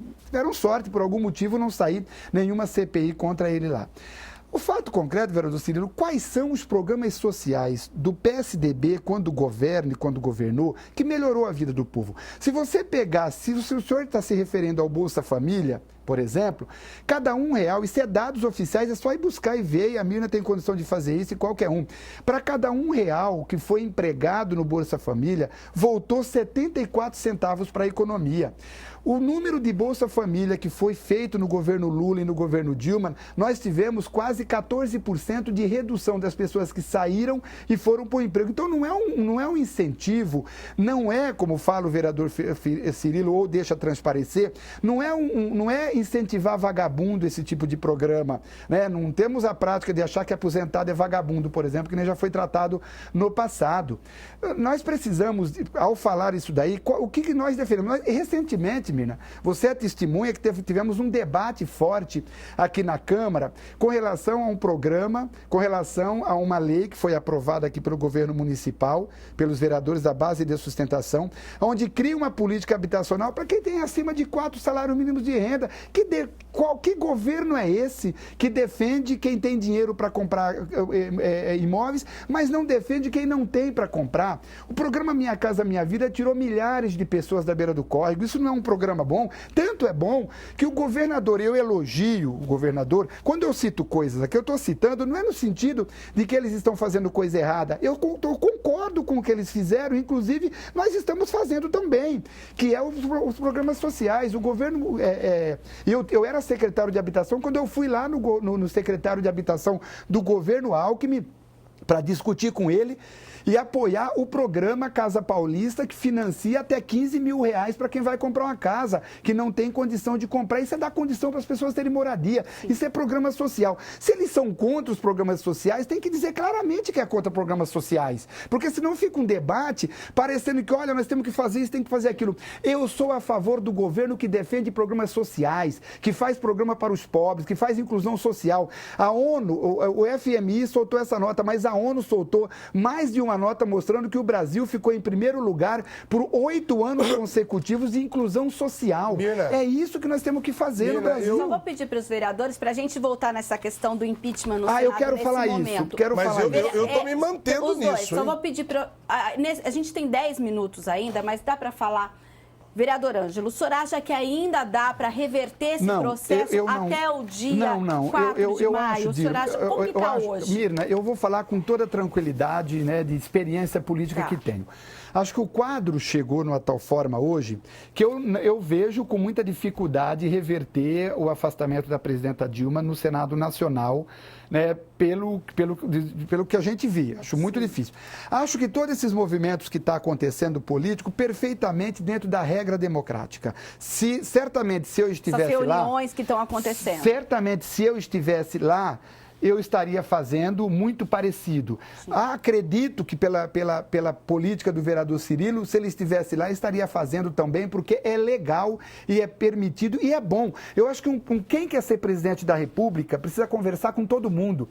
por algum motivo não sair nenhuma CPI contra ele lá. O fato concreto, vereador Cirilo, quais são os programas sociais do PSDB quando governa e quando governou que melhorou a vida do povo? Se você pegar, se o senhor está se referindo ao Bolsa Família, por exemplo, cada R$1, isso é dados oficiais, é só ir buscar e ver, e a Mirna tem condição de fazer isso e qualquer um. Para cada R$1 que foi empregado no Bolsa Família, voltou 74 centavos para a economia. O número de Bolsa Família que foi feito no governo Lula e no governo Dilma, nós tivemos quase 14% de redução das pessoas que saíram e foram para o emprego. Então não é um incentivo, não é, como fala o vereador Cirilo, ou deixa transparecer, não é incentivar vagabundo esse tipo de programa, né? Não temos a prática de achar que aposentado é vagabundo, por exemplo, que nem já foi tratado no passado. Nós precisamos, ao falar isso daí, o que nós defendemos? Recentemente, Mirna, você é testemunha que tivemos um debate forte aqui na Câmara com relação a um programa, com relação a uma lei que foi aprovada aqui pelo governo municipal, pelos vereadores da base de sustentação, onde cria uma política habitacional para quem tem acima de 4 salários mínimos de renda. Que governo é esse que defende quem tem dinheiro para comprar imóveis, mas não defende quem não tem para comprar? O programa Minha Casa Minha Vida tirou milhares de pessoas da beira do córrego. Isso não é um programa bom? Tanto é bom que o governador, eu elogio o governador, quando eu cito coisas aqui, eu estou citando, não é no sentido de que eles estão fazendo coisa errada. Eu concordo com o que eles fizeram, inclusive nós estamos fazendo também, que é os programas sociais. O governo, eu era secretário de habitação, quando eu fui lá no secretário de habitação do governo Alckmin para discutir com ele e apoiar o programa Casa Paulista, que financia até R$15 mil para quem vai comprar uma casa, que não tem condição de comprar. Isso é dar condição para as pessoas terem moradia. Sim. Isso é programa social. Se eles são contra os programas sociais, tem que dizer claramente que é contra programas sociais. Porque senão fica um debate parecendo que, olha, nós temos que fazer isso, tem que fazer aquilo. Eu sou a favor do governo que defende programas sociais, que faz programa para os pobres, que faz inclusão social. A ONU, o FMI soltou essa nota, mas a ONU soltou mais de uma nota mostrando que o Brasil ficou em primeiro lugar por 8 anos consecutivos de inclusão social. Mirna, é isso que nós temos que fazer no Brasil. Eu só vou pedir para os vereadores, para a gente voltar nessa questão do impeachment no Senado eu quero falar momento. Isso. Quero Mas falar eu estou me mantendo os dois, nisso. Só vou pedir para... A gente tem 10 minutos ainda, mas dá para falar... Vereador Ângelo, o senhor acha que ainda dá para reverter esse processo até o dia 4 de maio? O senhor acha como que está hoje? Mirna, eu vou falar com toda a tranquilidade, né, de experiência política que tenho. Acho que o quadro chegou numa tal forma hoje que eu vejo com muita dificuldade reverter o afastamento da presidenta Dilma no Senado Nacional, né, pelo que a gente vê. Acho muito difícil. Acho que todos esses movimentos que está acontecendo político, perfeitamente dentro da regra democrática. Certamente, se eu estivesse lá... Essas reuniões que estão acontecendo. Certamente, se eu estivesse lá, eu estaria fazendo muito parecido. Acredito que pela política do vereador Cirilo, se ele estivesse lá, estaria fazendo também, porque é legal e é permitido e é bom. Eu acho que quem quer ser presidente da República precisa conversar com todo mundo.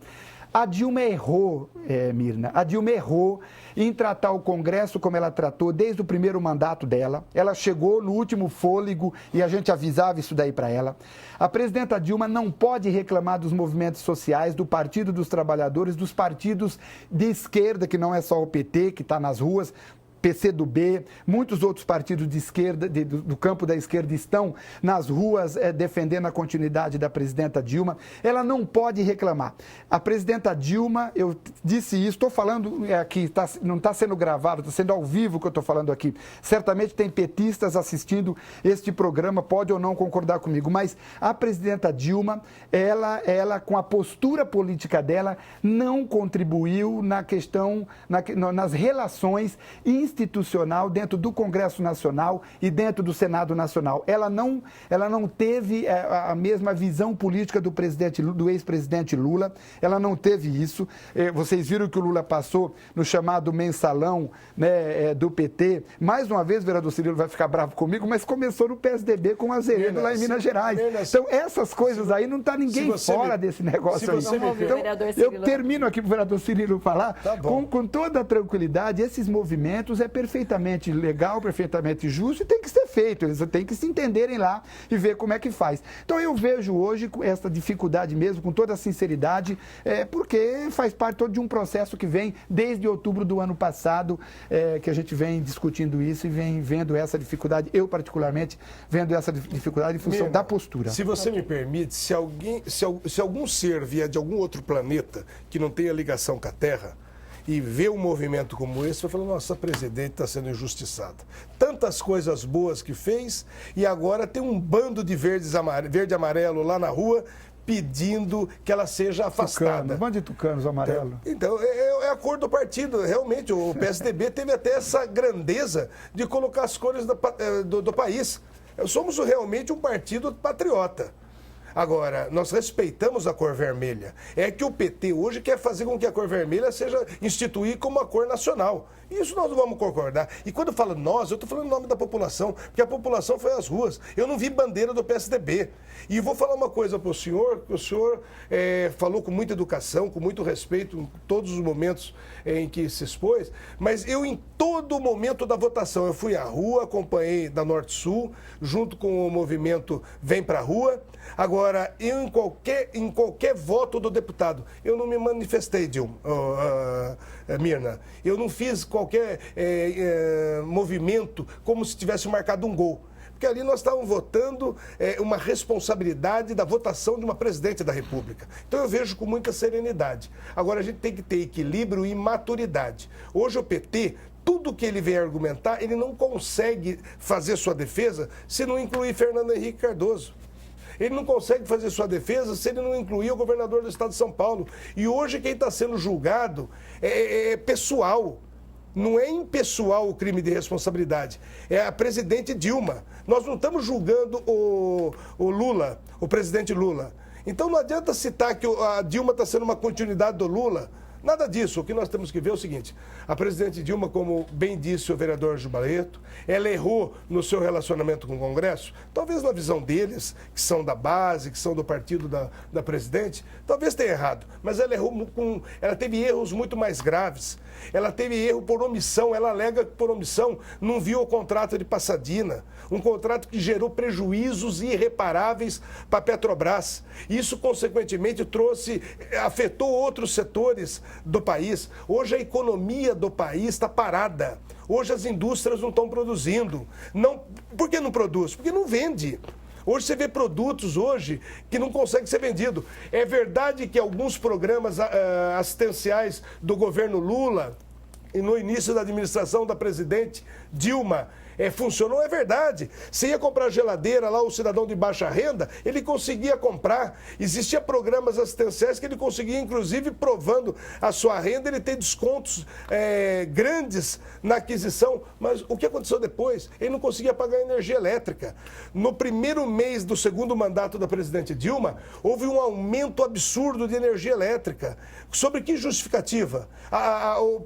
A Dilma errou, Mirna, a Dilma errou em tratar o Congresso como ela tratou desde o primeiro mandato dela. Ela chegou no último fôlego e a gente avisava isso daí para ela. A presidenta Dilma não pode reclamar dos movimentos sociais, do Partido dos Trabalhadores, dos partidos de esquerda, que não é só o PT, que está nas ruas, PCdoB, muitos outros partidos de esquerda, do campo da esquerda estão nas ruas defendendo a continuidade da presidenta Dilma. Ela não pode reclamar. A presidenta Dilma, eu disse isso, estou falando aqui, não está sendo gravado, está sendo ao vivo que eu estou falando aqui. Certamente tem petistas assistindo este programa, pode ou não concordar comigo, mas a presidenta Dilma, ela com a postura política dela, não contribuiu na questão, nas relações institucional dentro do Congresso Nacional e dentro do Senado Nacional. Ela não teve a mesma visão política do ex-presidente Lula, ela não teve isso. Vocês viram que o Lula passou no chamado mensalão, né, do PT. Mais uma vez, o vereador Cirilo vai ficar bravo comigo, mas começou no PSDB com o Azeredo lá em Minas Gerais. Então, essas coisas aí não está ninguém fora desse negócio aí. Então, eu termino aqui para o vereador Cirilo falar com toda a tranquilidade. Esses movimentos é perfeitamente legal, perfeitamente justo e tem que ser feito. Eles têm que se entenderem lá e ver como é que faz. Então eu vejo hoje essa dificuldade mesmo, com toda a sinceridade, porque faz parte todo de um processo que vem desde outubro do ano passado, que a gente vem discutindo isso e vem vendo essa dificuldade, eu particularmente vendo essa dificuldade em função da postura. Se você me permite, se algum ser vier de algum outro planeta que não tenha ligação com a Terra e vê um movimento como esse, vai falar, nossa, a presidente está sendo injustiçada. Tantas coisas boas que fez e agora tem um bando de verde e amarelo lá na rua pedindo que ela seja afastada. Um bando de tucanos amarelo. Então, é a cor do partido. Realmente, o PSDB teve até essa grandeza de colocar as cores do país. Somos realmente um partido patriota. Agora, nós respeitamos a cor vermelha. É que o PT hoje quer fazer com que a cor vermelha seja instituída como uma cor nacional. Isso nós não vamos concordar. E quando eu falo nós, eu estou falando em nome da população, porque a população foi às ruas. Eu não vi bandeira do PSDB. E vou falar uma coisa para o senhor, que o senhor falou com muita educação, com muito respeito em todos os momentos em que se expôs, mas eu em todo momento da votação, eu fui à rua, acompanhei da Norte-Sul, junto com o movimento Vem Pra Rua. Agora, eu em qualquer voto do deputado, eu não me manifestei, Mirna. Eu não fiz qualquer movimento como se tivesse marcado um gol. Porque ali nós estávamos votando uma responsabilidade da votação de uma presidente da República. Então eu vejo com muita serenidade. Agora a gente tem que ter equilíbrio e maturidade. Hoje o PT, tudo que ele vem argumentar, ele não consegue fazer sua defesa se não incluir Fernando Henrique Cardoso. Ele não consegue fazer sua defesa se ele não incluir o governador do estado de São Paulo. E hoje quem está sendo julgado é pessoal. Não é impessoal o crime de responsabilidade. É a presidente Dilma. Nós não estamos julgando o Lula, o presidente Lula. Então não adianta citar que a Dilma está sendo uma continuidade do Lula. Nada disso. O que nós temos que ver é o seguinte: a presidente Dilma, como bem disse o vereador Gilberto, ela errou no seu relacionamento com o Congresso. Talvez na visão deles, que são da base, que são do partido da presidente, talvez tenha errado. Mas ela errou ela teve erros muito mais graves. Ela teve erro por omissão. Ela alega que por omissão não viu o contrato de Pasadena. Um contrato que gerou prejuízos irreparáveis para a Petrobras. Isso, consequentemente, afetou outros setores do país. Hoje a economia do país está parada. Hoje as indústrias não estão produzindo. Por que não produz? Porque não vende. Hoje você vê produtos hoje que não conseguem ser vendidos. É verdade que alguns programas assistenciais do governo Lula e no início da administração da presidente Dilma funcionou, é verdade. Você ia comprar geladeira lá, o cidadão de baixa renda, ele conseguia comprar. Existia programas assistenciais que ele conseguia, inclusive, provando a sua renda, ele tem descontos grandes na aquisição. Mas o que aconteceu depois? Ele não conseguia pagar energia elétrica. No primeiro mês do segundo mandato da presidente Dilma, houve um aumento absurdo de energia elétrica. Sobre que justificativa?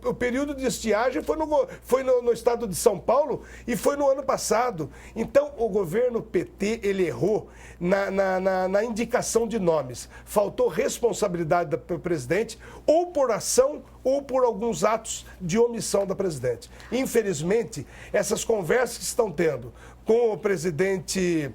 O período de estiagem foi no estado de São Paulo e foi no ano passado. Então, o governo PT, ele errou na indicação de nomes. Faltou responsabilidade do presidente, ou por ação, ou por alguns atos de omissão da presidente. Infelizmente, essas conversas que estão tendo com o presidente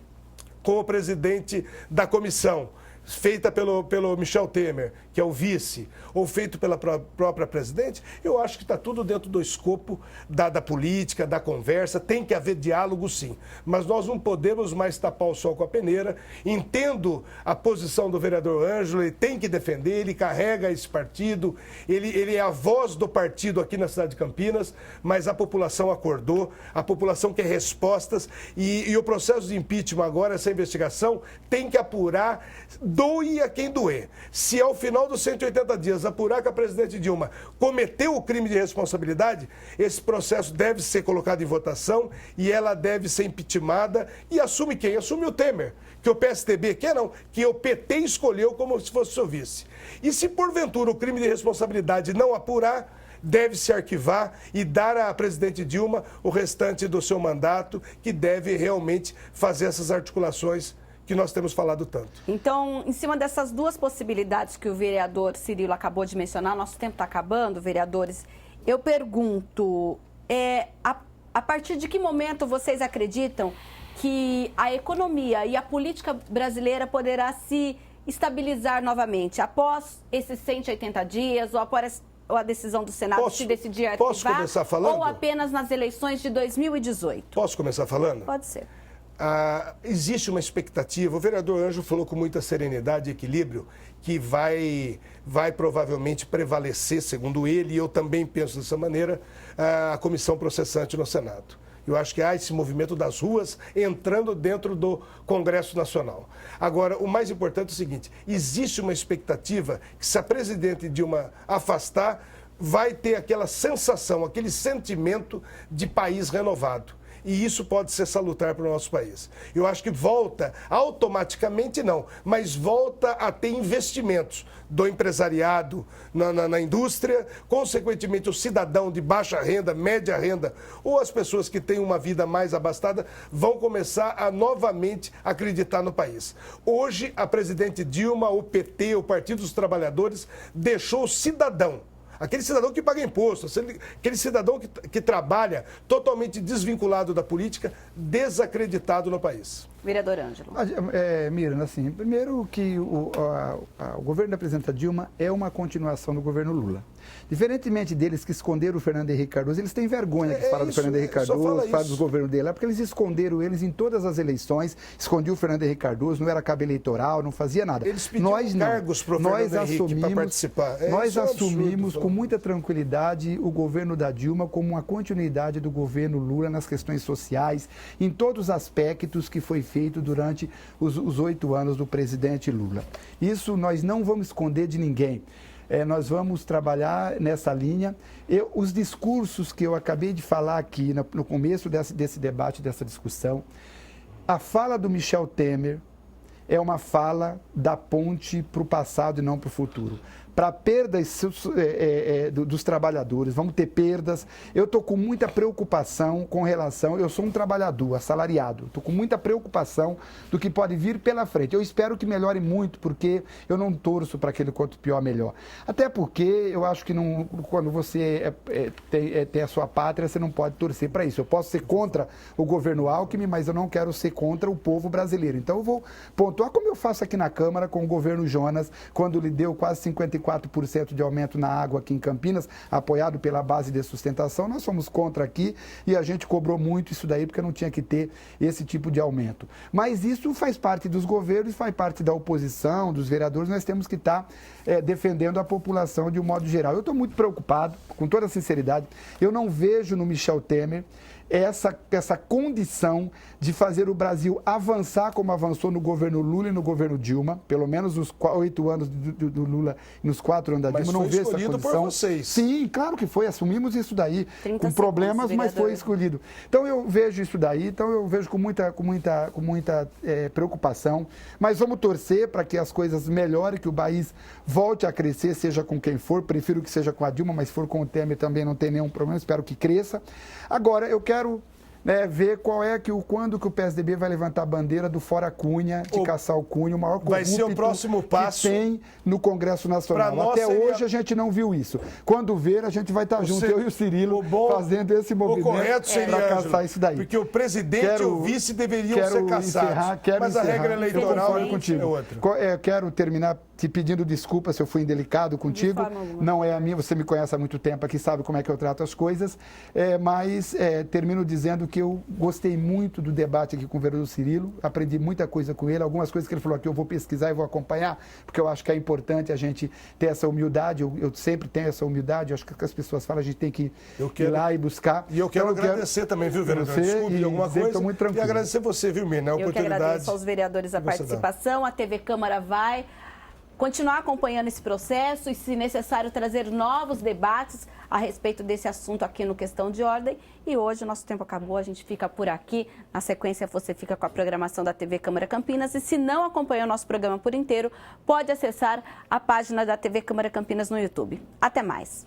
da comissão, feita pelo Michel Temer, que é o vice, ou feito pela própria presidente, eu acho que está tudo dentro do escopo da política, da conversa. Tem que haver diálogo, sim. Mas nós não podemos mais tapar o sol com a peneira. Entendo a posição do vereador Ângelo, ele tem que defender, ele carrega esse partido, ele é a voz do partido aqui na cidade de Campinas, mas a população acordou, a população quer respostas e o processo de impeachment agora, essa investigação, tem que apurar, doe a quem doer. Se ao final dos 180 dias apurar que a presidente Dilma cometeu o crime de responsabilidade, esse processo deve ser colocado em votação e ela deve ser impeachmentada. E assume quem? Assume o Temer, que o PSDB quer não, que o PT escolheu como se fosse seu vice. E se porventura o crime de responsabilidade não apurar, deve se arquivar e dar à presidente Dilma o restante do seu mandato, que deve realmente fazer essas articulações que nós temos falado tanto. Então, em cima dessas duas possibilidades que o vereador Cirilo acabou de mencionar, nosso tempo está acabando, vereadores, eu pergunto, A partir de que momento vocês acreditam que a economia e a política brasileira poderá se estabilizar novamente após esses 180 dias ou após a decisão do Senado se decidir arquivar? Posso começar falando? Ou apenas nas eleições de 2018? Posso começar falando? Pode ser. Existe uma expectativa, o vereador Ângelo falou com muita serenidade e equilíbrio, que vai provavelmente prevalecer, segundo ele, e eu também penso dessa maneira, a comissão processante no Senado. Eu acho que há esse movimento das ruas entrando dentro do Congresso Nacional. Agora, o mais importante é o seguinte, existe uma expectativa que se a presidente Dilma afastar, vai ter aquela sensação, aquele sentimento de país renovado. E isso pode ser salutar para o nosso país. Eu acho que volta, automaticamente não, mas volta a ter investimentos do empresariado na indústria, consequentemente o cidadão de baixa renda, média renda, ou as pessoas que têm uma vida mais abastada, vão começar a novamente acreditar no país. Hoje, a presidente Dilma, o PT, o Partido dos Trabalhadores, deixou o cidadão, aquele cidadão que paga imposto, aquele cidadão que trabalha totalmente desvinculado da política, desacreditado no país. Vereador Ângelo. Miriam, assim, primeiro que o governo da presidenta Dilma é uma continuação do governo Lula. Diferentemente deles que esconderam o Fernando Henrique Cardoso, eles têm vergonha que fala do Fernando Henrique Cardoso, fala dos governos dele, porque eles esconderam eles em todas as eleições, escondiam o Fernando Henrique Cardoso, não era cabo eleitoral, não fazia nada. Eles pediram cargos para o Fernando Henrique para participar. Nós assumimos com muita tranquilidade o governo da Dilma como uma continuidade do governo Lula nas questões sociais, em todos os aspectos que foi feito durante os 8 anos do presidente Lula. Isso nós não vamos esconder de ninguém. Nós vamos trabalhar nessa linha. Os discursos que eu acabei de falar aqui no começo desse debate, dessa discussão, a fala do Michel Temer é uma fala da ponte para o passado e não para o futuro. Para perdas dos trabalhadores, vamos ter perdas. Eu estou com muita preocupação com relação, eu sou um trabalhador, assalariado, estou com muita preocupação do que pode vir pela frente. Eu espero que melhore muito, porque eu não torço para aquele quanto pior, melhor. Até porque eu acho que não, quando você tem a sua pátria, você não pode torcer para isso. Eu posso ser contra o governo Alckmin, mas eu não quero ser contra o povo brasileiro. Então eu vou pontuar como eu faço aqui na Câmara com o governo Jonas, quando lhe deu quase 54% de aumento na água aqui em Campinas, apoiado pela base de sustentação. Nós fomos contra aqui e a gente cobrou muito isso daí, porque não tinha que ter esse tipo de aumento. Mas isso faz parte dos governos, faz parte da oposição, dos vereadores. Nós temos que estar defendendo a população de um modo geral. Eu estou muito preocupado, com toda a sinceridade. Eu não vejo no Michel Temer essa condição de fazer o Brasil avançar como avançou no governo Lula e no governo Dilma, pelo menos nos 8 anos do Lula e nos 4 anos da Dilma. Não vejo essa condição. Mas foi escolhido por vocês. Sim, claro que foi, assumimos isso daí, com problemas, mas foi escolhido. Então eu vejo isso daí, então eu vejo com muita preocupação, mas vamos torcer para que as coisas melhorem, que o país volte a crescer, seja com quem for, prefiro que seja com a Dilma, mas se for com o Temer também não tem nenhum problema, espero que cresça. Agora, eu quero ver quando que o PSDB vai levantar a bandeira do Fora Cunha, de caçar o Cunha, o maior corrupto vai ser o próximo passo que tem no Congresso Nacional. Até hoje a gente não viu isso. Quando ver, a gente vai estar junto, eu e o Cirilo, fazendo esse movimento para caçar isso daí. Porque o presidente e o vice deveriam ser caçados. Mas a regra eleitoral é outra. Quero terminar te pedindo desculpa se eu fui indelicado contigo. Não é a minha, você me conhece há muito tempo aqui, sabe como é que eu trato as coisas. Mas termino dizendo que eu gostei muito do debate aqui com o vereador Cirilo, aprendi muita coisa com ele, algumas coisas que ele falou aqui eu vou pesquisar e vou acompanhar, porque eu acho que é importante a gente ter essa humildade, eu sempre tenho essa humildade, eu acho que as pessoas falam, a gente tem que ir lá e buscar. E eu quero agradecer também, viu, vereador? Desculpe alguma coisa. Muito tranquilo. E agradecer você, viu, Mirna, a oportunidade. Eu que agradeço aos vereadores a participação, a TV Câmara vai continuar acompanhando esse processo e, se necessário, trazer novos debates a respeito desse assunto aqui no Questão de Ordem. E hoje o nosso tempo acabou, a gente fica por aqui. Na sequência, você fica com a programação da TV Câmara Campinas. E se não acompanhou o nosso programa por inteiro, pode acessar a página da TV Câmara Campinas no YouTube. Até mais!